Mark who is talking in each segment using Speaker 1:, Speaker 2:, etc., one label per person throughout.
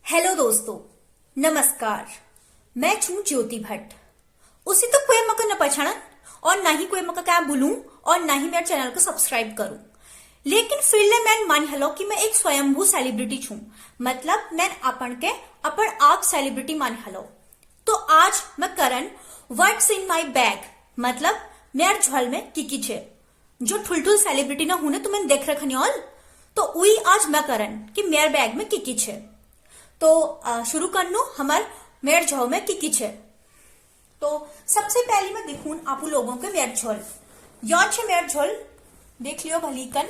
Speaker 1: Hello दोस्तों, नमस्कार। मैं छू ज्योति भट्ट। उसी तो कोई मका न पहचानन और ना ही कोई मका क्या बोलूं और ना ही मेरे चैनल को सब्सक्राइब करूं। लेकिन फिर ले मैं मान हलो कि मैं एक स्वयंभू सेलिब्रिटी छू। मतलब मैं अपन आप सेलिब्रिटी मान हलो। तो आज मैं करन व्हाट्स इन माई बैग, मतलब मेरे झोल में की छे। जो ठुल सेलिब्रिटी ना हूं तो मैंने देख रखनी ऑल। तो वही आज मैं करन कि मेरे बैग में की छे। तो शुरू कर लो हमार मेर झोल में की छे। तो सबसे पहले मैं देखूं आप लोगों के मेर झोल यो छे। मेर झोल देख लियो भलीकन।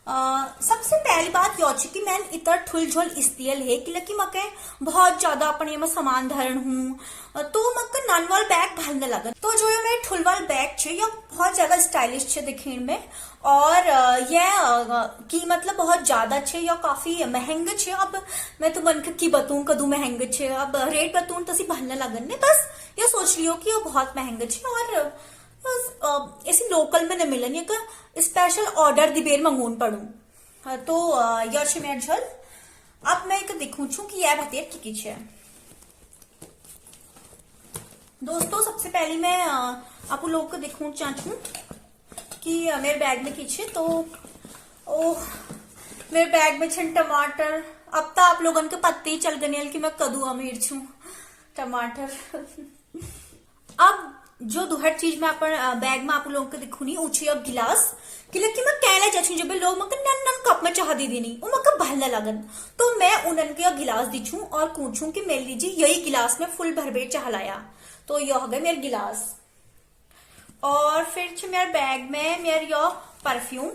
Speaker 1: सबसे पहली बात यो छे कि मैं इतर ठुल झोल इसलिए है कि मके बहुत ज्यादा अपने में सामान धरण हूं तो मके नॉनवाल बैग घालने लगन। तो जो ये मेरे ठुलवाल बैग छे ये बहुत ज्यादा स्टाइलिश छे दिखने में और ये की मतलब बहुत ज्यादा छे या काफी महंगे छे। अब मैं तो मन की बतूं कदू महंगे छे, अब रेट बतूं तसी भरने लगन ने। बस ये सोच लियो कि ये बहुत महंगे छे और ऐसी लोकल में न मिलन, एक स्पेशल ऑर्डर दिबेर मंगून पड़ू। तो यह छे मेर झोल। अब मैं एक दिखूं छू कि यह भतेर की छे। दोस्तों सबसे पहले मैं आप लोग को दिखूं चाहूं कि मेरे बैग में की छे। तो मेरे बैग में छे टमाटर। अब तो आप लोगन के पत्ते ही चल गए कि मैं कद्दू अमीर छू टमाटर। अब जो दूसरी चीज में अपन बैग में आप लोगों को दिखूनी ऊंची अब गिलास कि मैं कहना चाहती जब लोग मकर नन कप में चाह दी नहीं वो मकर भलने लगन। तो मैं उनन के गिलास दिछू और पूछूं कि मेरे लीजिए यही गिलास में फुल भरभेर चाह लाया। तो यह हो गए मेरे गिलास। और फिर मेरे बैग में मेरे यो परफ्यूम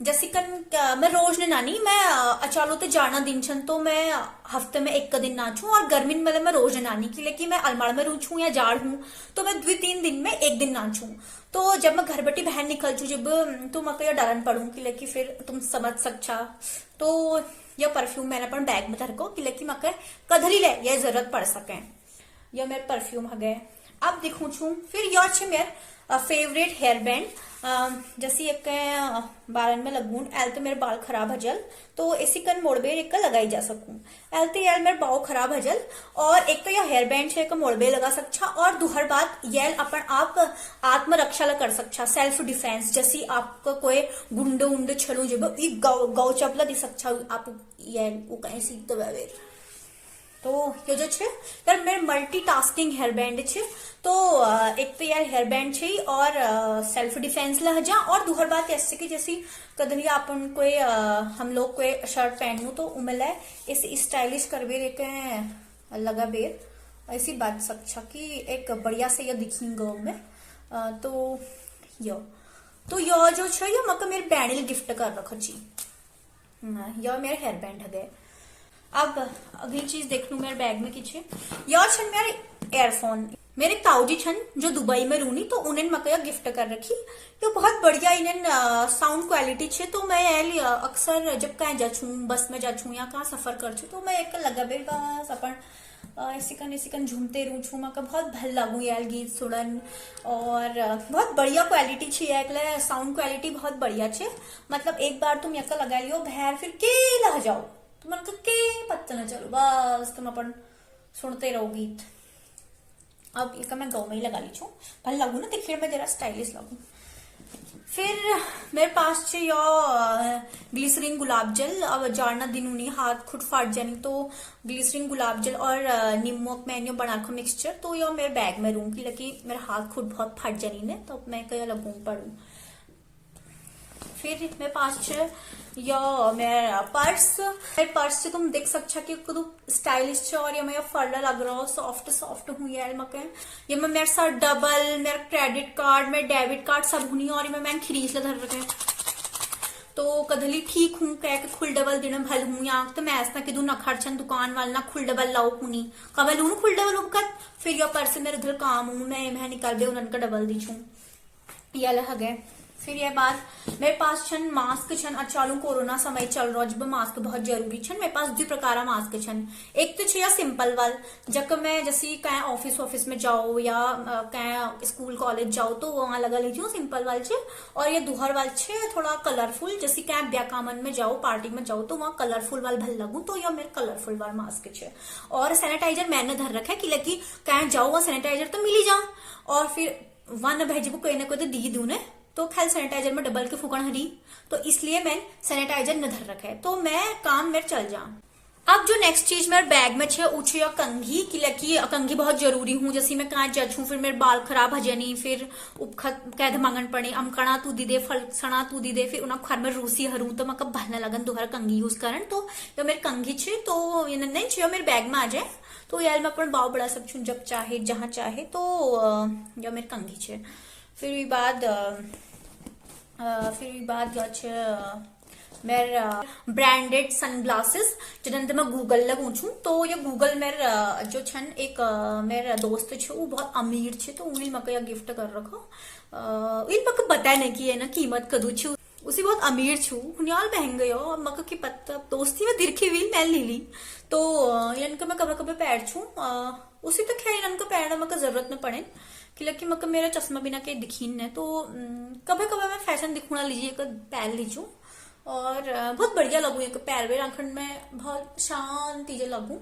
Speaker 1: जैसे कन मैं रोज ने नानी मैं अचालो तो जाना दिन छन तो मैं हफ्ते में एक दिन नाचू और गर्मी में मैं रोज नानी की लेकिन मैं अलमाड़ में रूछू या जाड़ हूं तो मैं 2-3 दिन में एक दिन नाचू। तो जब मैं घर बैठी बहन निकल चू जब तो मैं कहीं डरन पड़ू कि लेकिन फिर तुम समझ सकछा। तो यह परफ्यूम मैंने अपन बैग में धर को कि लेकिन मकर कधरी ले यह जरूरत पड़ सके। यह मेरे परफ्यूम है गए। अब दिखू छू फिर यह छे मेरे फेवरेट हेयर बैंड। जैसे एक बालन में लगून एल तो मेरे बाल खराब हजल तो इसी कन मोड़बे एक लगाई जा सकूं। एल तो यार मेरे बाल खराब हजल और एक तो यह हेयर बैंड छे मोड़बे लगा सकछा और दूहर बात येल अपन आप आत्मरक्षा ला कर सकछा, सेल्फ डिफेंस। जैसे आपको कोई गुंडे उंडे छलू जब गौ चपला दी सकछा आप येल वो कहीं सीख तो वेर। तो ये जो छे यार मेरे मल्टीटास्किंग हेयर बैंड छे। तो एक तो यार हेयर बैंड छे और सेल्फ डिफेंस लहजा और दूसर बात ऐसे कि जैसी कदनी अपन कोई हम लोग कोई शर्ट पहनू तो उमला ऐसे स्टाइलिश करबे रे लगा बेर ऐसी बात सकछा कि एक बढ़िया से ये दिखेंगे में। तो यो जो छे यो मका मेरे बैंड गिफ्ट कर रखो जी। यो मेरे हेयर बैंड है गए। अब अगली चीज देख लू मेरे बैग में किछे यार छन मेरे एयरफोन। मेरे ताऊजी छन जो दुबई में रूनी तो उन्हें मकया गिफ्ट कर रखी। तो बहुत बढ़िया इन्हें साउंड क्वालिटी छे। तो मैं अक्सर जब कहीं जाछू बस में जाछू या कहाँ सफर कर छू तो मैं एक लगा बे बस अपन ऐसी कन झूमते रू छू मका बहुत भल लागू यार गीत सुनन और बहुत बढ़िया क्वालिटी छे। एक साउंड क्वालिटी बहुत बढ़िया छे। मतलब एक बार तुम यका लगा लियो भैर फिर के लह जाओ तो मन के पत्ता न चलो बस तुम अपन सुनते रहो गीत। अब एक मैं गाँव में ही लगा ली छू भल लगू ना दिखने में जरा स्टाइलिश लगू। फिर मेरे पास छे यो ग्लिसरीन गुलाब जल। अब जाना दिन उन्हीं हाथ खुद फाट जानी तो ग्लिसरीन गुलाब जल और नींबू मैंने बना को मिक्सचर तो यो मेरे बैग में रूंगी लेकिन मेरा हाथ खुद बहुत फाट जानी ने तो मैं कहीं लगू पड़ू। फिर मेरे पास या मेरा पर्स से तुम देख सकछा कि स्टाइलिश छे और ये मैं फर्ला लग रहा हूँ सॉफ्ट हूँ यार मके। ये मैं मेरे साथ डबल मेरा क्रेडिट कार्ड मेरा डेबिट कार्ड सब हुनी और मैं खरीद ला धर रखे। तो कदली ठीक हूँ कह के खुल डबल दिन भल हूँ या तो मैं ऐसा कि ना खर्चन दुकान वाल ना खुल डबल लाओ हुनी कबल हूँ खुल डबल उकत। फिर यह पर्स मेरे उधर काम हूँ मैं निकाल दे उनका डबल दी छू या लह गए। फिर ये बाद मेरे पास छन मास्क छन अचालू कोरोना समय चल रहा जब मास्क बहुत जरूरी छन मेरे पास 2 प्रकार मास्क छन। एक तो छे सिंपल वाल जब मैं जैसे कहीं ऑफिस में जाओ या कहीं स्कूल कॉलेज जाओ तो वहां लगा लीजिए सिंपल वाल छे। और ये दुहर वाल छे थोड़ा कलरफुल जैसे कहीं ब्याकामन में जाओ पार्टी में जाओ तो वहां कलरफुल वाल भल लगू तो यह मेरे कलरफुल वाल मास्क छे। और सैनिटाइजर मैंने धर रखा है कि लगी कहीं जाओ वहां सैनिटाइजर तो मिल ही जा और फिर वहां न भेजे कोई ना कोई तो दी दू ने तो खैर सैनिटाइजर में डबल के फूकण हरी तो इसलिए मैं सैनिटाइजर न धर रखा है तो मैं काम मेरे चल जा। अब जो नेक्स्ट चीज मेरे बैग में छे उछे कंघी की लकी कंघी बहुत जरूरी हूँ जैसे मैं कहाँ जचू फिर मेरे बाल खराब हो जानी फिर उपखत कैद मांगन पड़े अमकणा तू दी दे फलसणा तू दी दे फिर उन्हें खर में रूसी हरू तो मैं कब भलना लगन दोबारा कंघी यूज करन तो ये मेरे कंघी छे तो ये नहीं छे मेरे बैग में आ जाए तो यार मैं अपन बाव बड़ा सब छू जब चाहे जहां चाहे तो यह मेरे कंघी छे। फिर बाद मेरे ब्रांडेड सनग्लासेस जिन्हें मैं गूगल लगू छू तो ये गूगल मेरे जो छन एक मेरा दोस्त छे वो बहुत अमीर छे तो उन्हें मका गिफ्ट कर रखो इन मका बताया नहीं कि है ना कीमत कदू छू उसी बहुत अमीर छू हुनियाल महंगे हो मका की पत्ता दोस्ती में दिरखी हुई मैं ले ली तो इनका मैं कभी कभी पैर छू उसी तो खैर इनका पैर मका जरूरत न पड़े कि लकी मका मेरा चश्मा बिना के दिखीन है तो कभी कभी मैं फैशन दिखुना लीजिए पैर लीजू और बहुत बढ़िया लगू एक पैर वे राखंड में बहुत शांति जे लगू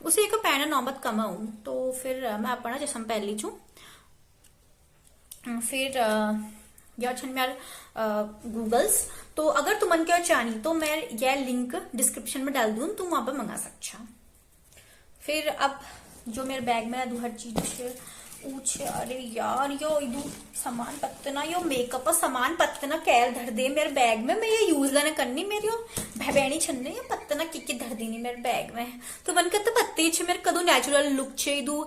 Speaker 1: उसे एक पैर नौबत कम आऊ तो फिर मैं अपना चश्मा पहन लीजू। फिर यह छन मेरे गूगल्स तो अगर तुमन क्या चाहनी तो मैं यह लिंक डिस्क्रिप्शन में डाल दूं तुम वहां पर मंगा सकछा। फिर अब जो मेरे बैग में दो हर चीज पूछे अरे यार यो इदू सामान पत्तना यो मेकअप सामान पत्तना कैल धर दे मेरे बैग में मैं ये यूज ना करनी मेरी भैबैनी छन्ने ये पत्तना की धर देनी मेरे बैग में तो मन करता पत्ते छे मेरे कदू नेचुरल लुक छे इदू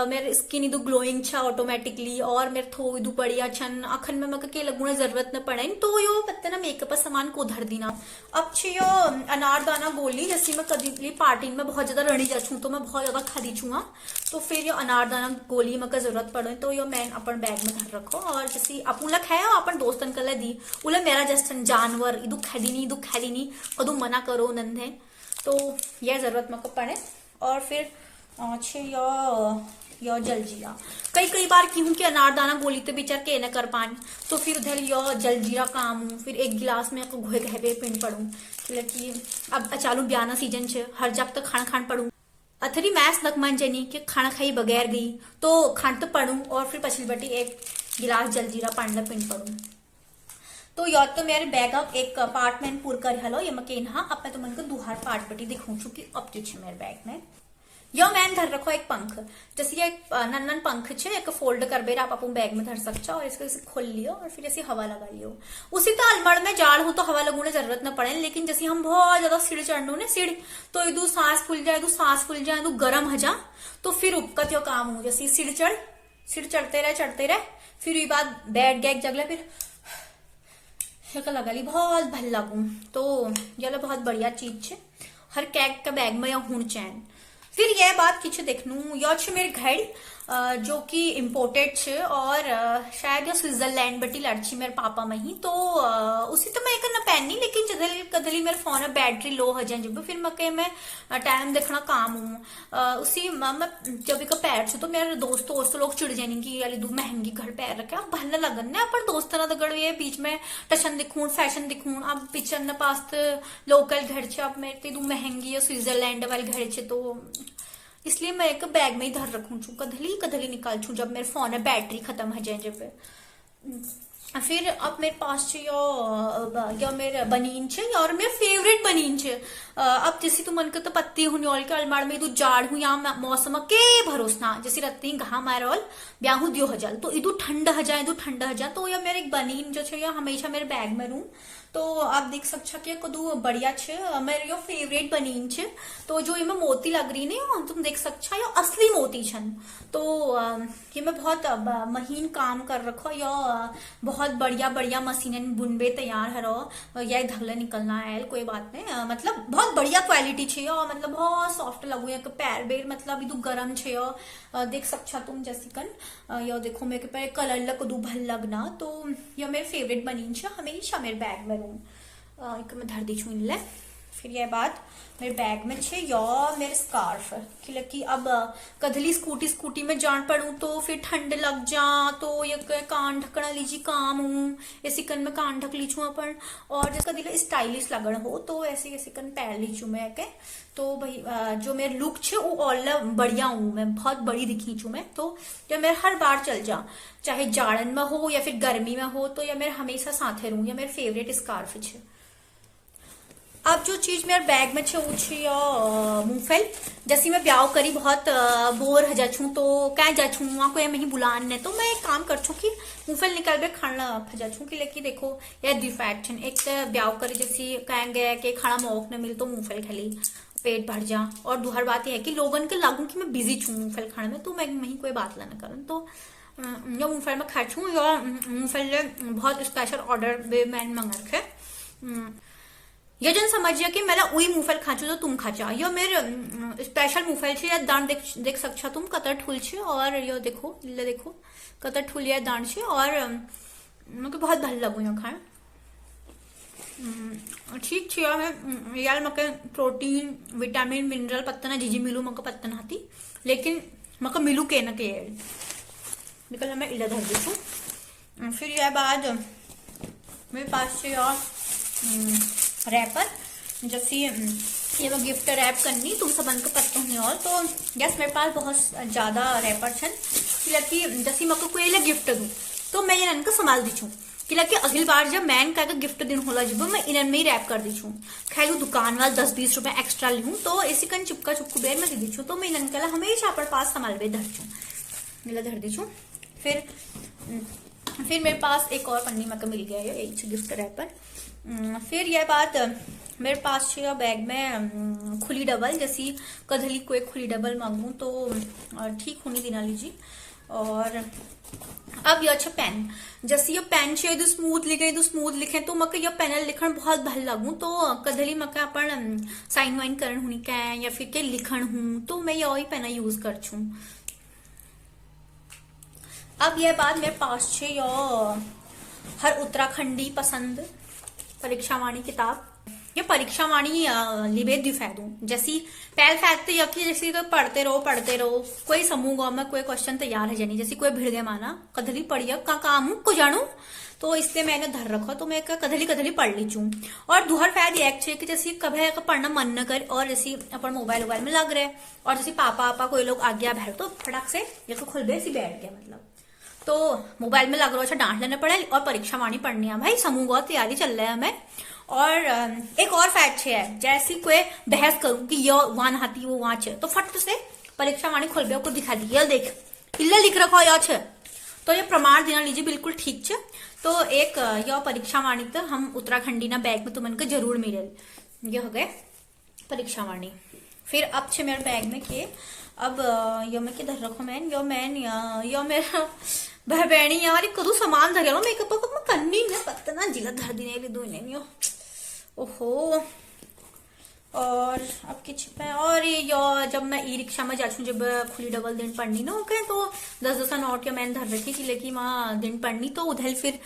Speaker 1: मेरे स्किन इदू ग्लोइंग छा ऑटोमेटिकली और मेरे थो इदू बढ़िया छन अखन में मका के लगुना जरूरत न पड़े तो यो पत्तना मेकअप सामान को धर दीना। अब छे यो अनारदाना गोली जैसे मैं कभी पार्टी में बहुत ज्यादा रणी जा छू तो मैं बहुत ज्यादा खादी छूंगा तो फिर यो अनारदाना गोली मका जरूरत पड़े तो यो मैं अपन बैग में धर रखो और जैसे अपुला खाया अपन दोस्तन कल दी उला मेरा जस्ट जानवर इदू खैदी कदू मना करो नंदे तो यह जरूरत मको पड़े। और फिर अच्छे यो जलजीरा कई बार की हूँ कि अनारदाना गोली तो बिचार के न कर पान तो फिर उधर यो जलजीरा काम हूँ फिर एक गिलास में घोए घे पिंड पड़ू कि अब अचालू ब्याना सीजन छे हर जब तक खान पड़ू अथरी मैस नक मन जनी कि खाना खाई बगैर गई तो खान तो पड़ू और फिर पछली बटी एक गिलास जलजीरा पांडला पिंड पड़ू तो या तो मेरे बैग अब एक पार्ट में पूर कर हलो ये मकेन हाँ अब मैं तुमन को दुहार पार्ट बटी दिखू चुकी अब तुझे मेरे बैग में यो मैंने धर रखो एक पंख जैसे ये नन पंख छे एक फोल्ड कर बेर आप अपन बैग में धर सकते और इसको इसे खोल लियो और फिर ऐसे हवा लगा लियो उसी तो अलमड़ में जाड़ हो तो हवा लगने जरूरत न पड़े लेकिन जैसे हम बहुत ज्यादा सिड़ चढ़ू ने सिड़ तो इदू सांस फूल जाए इदू गर्म हो जा तो फिर उपकत यो काम हो जैसे सिड़ चढ़ते रहे फिर ये बात बैठ गए एक जगह फिर लगा ली बहुत भल लगू तो ये बहुत बढ़िया चीज है हर कैक का बैग में या हूं चैन। फिर यह बात किछ देखनू यो छे मेरे घड़ी जो कि इम्पोर्टेड छे और शायद स्विट्जरलैंड बटी लड़छी मेरे पापा में ही तो उसी तो मैं एक न पहननी लेकिन कदली मेरे फोन में बैटरी लो हो जाए जब फिर मके में टाइम देखना काम हूँ उसी मैं जब एक पैर छू तो मेरे दोस्त लोग चिड़ जाने की यार दू महंगी घर पैर रखे अब भलने लगन ने अपन दोस्त ना दगड़ ये बीच में टशन दिखूं फैशन दिखूं अब पिक्चर न पास लोकल घर छे अब मेरे दू महंगी स्विट्जरलैंड वाली घर छे तो इसलिए मैं एक बैग में ही धर रखू छू कदली निकाल छू जब मेरे फोन में बैटरी खत्म हो जाए जब फिर अब मेरे पास यो मेरे बनीन छे और मेरे फेवरेट बनीन छे अब जैसे तू मन के तो पत्ती हुई के अलमाड़ में इदू जाड़ हूँ यहाँ मौसम के भरोसना जैसे रत्ती घा मारोल ब्याहू दियो हजल तो इदू ठंड हजा तो या मेरे एक बनीन जो छे हमेशा मेरे बैग में रू तो आप देख सकछा कि कदू बढ़िया छे, मेरे यो फेवरेट बनीन छे। तो जो इमे मोती लग रही नहीं, तुम देख सकछा यो असली मोती छन। तो ये मैं बहुत महीन काम कर रखो, यो बहुत बढ़िया बढ़िया मशीन बुनबे तैयार हरो, या धगला निकलना है कोई बात नहीं, मतलब बहुत बढ़िया क्वालिटी छे यो, मतलब बहुत सॉफ्ट लगू है पैर बेर, मतलब इदू गरम छे यो। देख सकछा तुम जैसी कन यो देखो मेरे पे कलर लग भल लगना। तो यो मेरे फेवरेट बनीन छे, हमेशा मेरे बैग में रहूं। एक मैं धर दी छू इनले। फिर ये बात मेरे बैग में छे यो मेरे स्कार्फ, कि अब कदली स्कूटी में जान पड़ू तो फिर ठंड लग जा, तो ये कान ढकना लीजी काम हूँ, ऐसी कन में कान ढक लीचू अपन। और जैसे कदली स्टाइलिश लगन हो तो ऐसे ऐसे कन पहन लीचू मैं के। तो भाई जो मेरे लुक छे वो ऑल बढ़िया हूँ, मैं बहुत बड़ी दिखी छू मैं। तो या मेरे हर बार चल जा, चाहे जाड़न में हो या फिर गर्मी में हो, तो या मेरे हमेशा साथे रहूं, या मेरे फेवरेट स्कार्फ छे। अब जो चीज मेरे बैग में छे वो छे मूंगफल। जैसी मैं ब्याह करी बहुत बोर हो जा छू, तो क्या जा छू वहां को मैं ही बुलान ने, तो मैं एक काम कर छू कि मूंगफल निकाल के खाना फजा छू कि लेकिन देखो ये डिफेक्ट छन। एक ब्याह करी जैसी कह गया कि खाना मौक न मिल तो मूंगफल खली पेट भर जा। और दूसर बात यह है कि लोगन के लागू कि मैं बिजी छू मूंगफल खाने में, तो मैं वही कोई बात लाना करन। तो यो मूंगफल में खा छू, यो मूंगफल बहुत स्पेशल ऑर्डर में मैंने मंगा रखे। ये जन समझिए कि मैं वही मूंगफल खाचू तो तुम खाचा, यो मेरे स्पेशल मूंगफल छे। या दान देख सकछा तुम कतर ठुल छे, और यो देखो ले देखो कतर ठुल या दान छे, और मुझे बहुत भल लगू यो खाए। ठीक छे यार, मके प्रोटीन विटामिन मिनरल पत्ता ना जी मिलू मके पत्ता नाती, लेकिन मके मिलू के न के निकल मैं इला धर दी। फिर यह बाद मेरे पास छे यार रैपर, जैसे ये मैं गिफ्ट रैप करनी तुम सबन को पता नहीं। और तो यस मेरे पास बहुत ज्यादा रैपर छन, कि जैसे मको कोई गिफ्ट दूं तो मैं ये इनको संभाल दी छू, कि अगली बार जब मैं का गिफ्ट दिन होला जब मैं इनन में ही रैप कर दी छू। खैर दुकान वाला 10-20 रुपए एक्स्ट्रा लूं, तो इसी कन चिपका चुपकू बेर में दे दी छू, तो मैं इनन का हमेशा अपने पास संभाल बे धर छू, मिला धर दी छू। फिर मेरे पास एक और पन्नी में मिल गया है एक गिफ्ट रैपर। फिर यह बात मेरे पास बैग में खुली डबल, जैसी कधली कोई खुली डबल मांगू तो ठीक होनी देना लीजिए। और अब ये अच्छा पेन, जैसे ये पेन चाहिए तो स्मूथ लिखे तो मके ये पेन लिखन बहुत भल लगू, तो कधली मके अपन साइन वाइन करन हुनी क्या या फिर के लिखन हूं, तो मैं यही पेन यूज कर छू। अब यह बात मेरे पास छे यो हर उत्तराखंडी पसंद परीक्षा वाणी किताब। ये परीक्षा वाणी लिबे दिफैदू, जैसी पहल फैदते यकी जैसे पढ़ते रहो कोई समूह गाँव में कोई क्वेश्चन तैयार है जानी, जैसे कोई भिड़ गए माना कधली पढ़िया का काम को जानू, तो इसलिए मैंने धर रखा, तो मैं कधली पढ़ ली चू। और दूहर फैद एक छे कि जैसे कभी पढ़ना मन न करे, और जैसे अपन मोबाइल में लग रहे, और जैसे पापा कोई लोग आज्ञा भैर तो फटाक से ये खुल गए बैठ गया, मतलब तो मोबाइल में लग रहा, अच्छा डांट लेना पड़े और परीक्षा वाणी पढ़नी है भाई, समूह तैयारी चल रहा है हमें। और एक और फैक्ट है, जैसी कोई बहस करूं कि ये वहां हाथी वो वहां छे, तो फट से परीक्षा वाणी खोल को दिखा दी, ये देख इल्ले लिख रखो या छे, तो ये प्रमाण देना लीजिए बिल्कुल ठीक छे। तो एक यह परीक्षा वाणी तो हम उत्तराखंडी ना बैग में तुमन को जरूर मिले, ये हो गए परीक्षा वाणी। फिर अब छे मेरे बैग में के अब यो मैं किधर रखो यो मेरा बहनी हमारी कदू सामान धर लो मेकअप को कन्नी ने पत्ता ना जिला धर दी नहीं दू नहीं ओहो। और अब कि छिपा, और यो जब मैं ई रिक्शा में जाचू जब खुली डबल दिन पढ़नी ना ओके, तो 10-10 नोट या मैंने धर रखी कि लेकिन वहां दिन पढ़नी, तो उधर फिर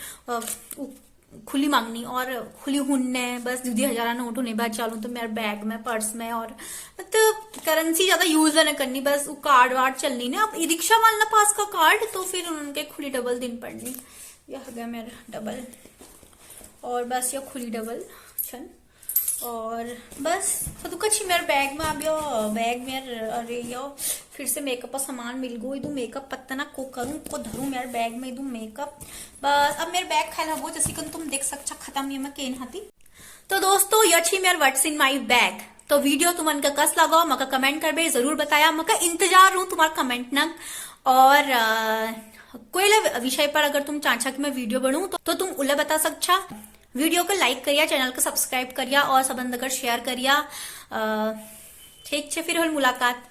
Speaker 1: खुली मांगनी और खुली हुन्ने बस 2,000 नोट होने बाद चालू, तो मेरे बैग में पर्स में, और मतलब करेंसी ज्यादा यूज ना करनी, बस वो कार्ड वार्ड चलनी ना। अब ई रिक्शा वाला पास का कार्ड, तो फिर उनके खुली डबल दिन पढ़नी, यह हो गया मेरा डबल। और बस ये खुली डबल छन, और बस तो कच्छी मेरे बैग में अब यो बैग मेरे, अरे यो फिर से मेकअप का सामान मिल गो, इधू मेकअप पत्ता ना को करूं को धरूं मेरे बैग में इधू मेकअप। बस अब मेरे बैग खाना हो जैसे कि तुम देख सकता खत्म ये मैं केन हाथी। तो दोस्तों ये छी मेरे व्हाट्स इन माई बैग। तो वीडियो तुमन का कस लगाओ, मका कमेंट कर बे जरूर बताया, मका इंतजार हूं तुम्हारा कमेंट न। और कोई विषय पर अगर तुम चाचा कि मैं वीडियो बनू तो तुम उल्ला बता सकछा। वीडियो को लाइक करिया, चैनल को सब्सक्राइब करिया और संबंध कर शेयर करिया। ठीक है, फिर होल मुलाकात।